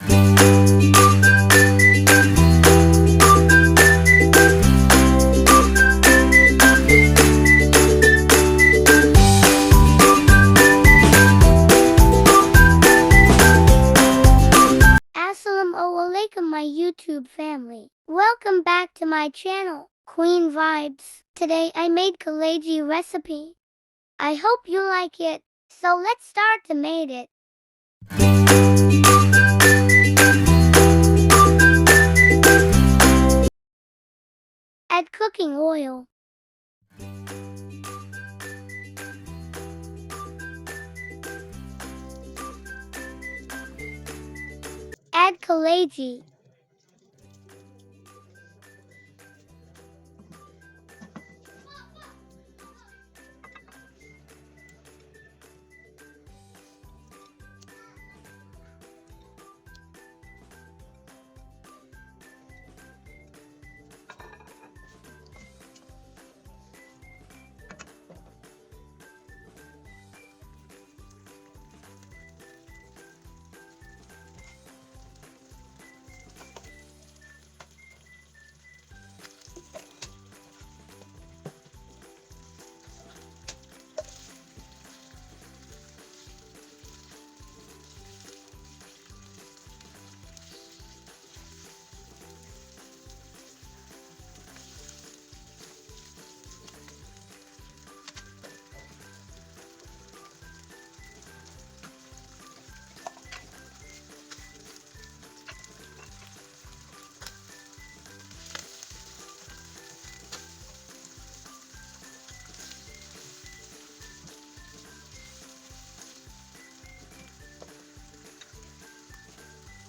Assalamualaikum my YouTube family. Welcome back to my channel, Queen Vibes. Today I made kaleji recipe. I hope you like it. So let's start to make it. Add cooking oil. Add kaleji.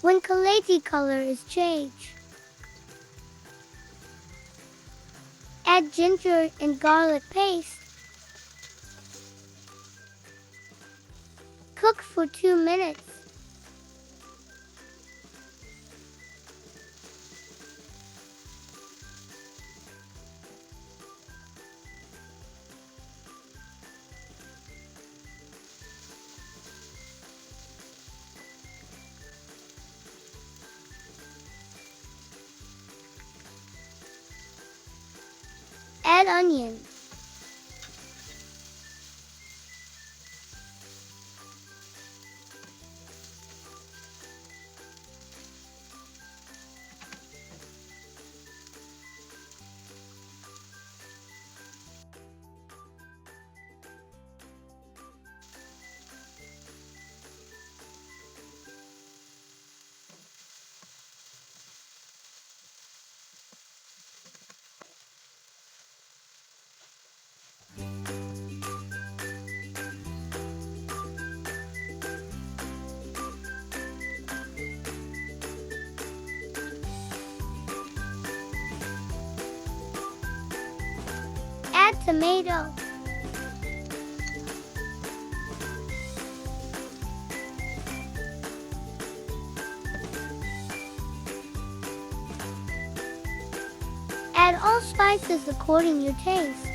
When kaleji color is changed, add ginger and garlic paste. Cook for 2 minutes. Add onion. Add tomato. Add all spices according to your taste.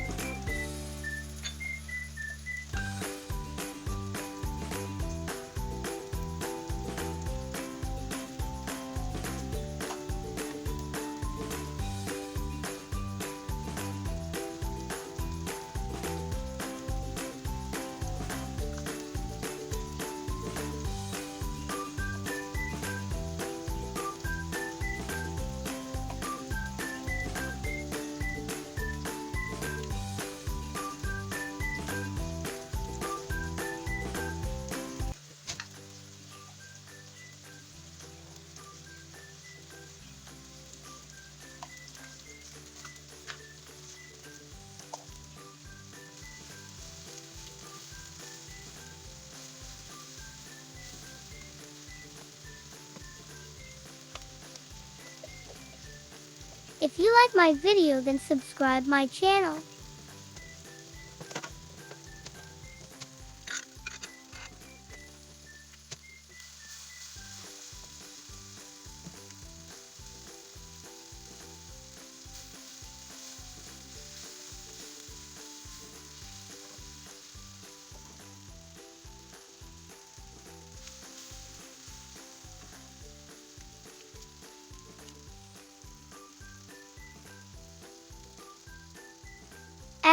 If you like my video, then subscribe my channel.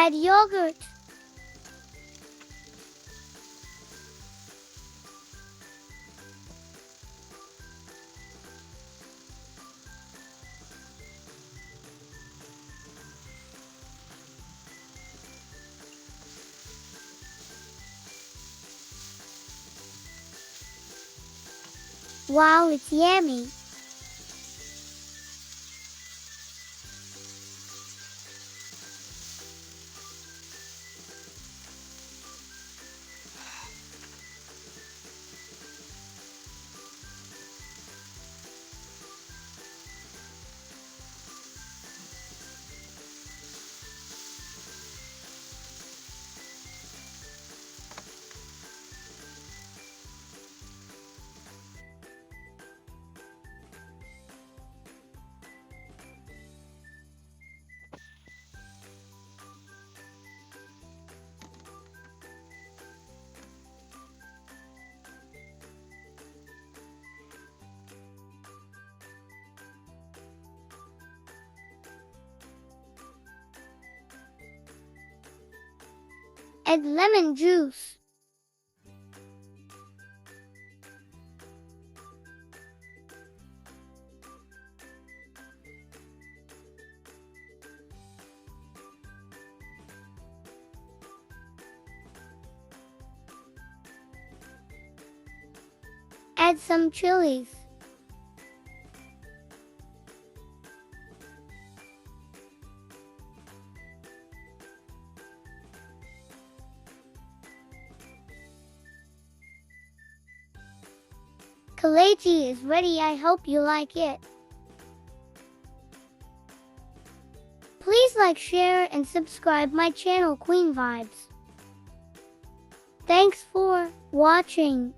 Add yogurt. Wow, it's yummy. Add lemon juice. Add some chilies. Kaleji is ready. I hope you like it. Please like, share, and subscribe my channel Queen Vibes. Thanks for watching.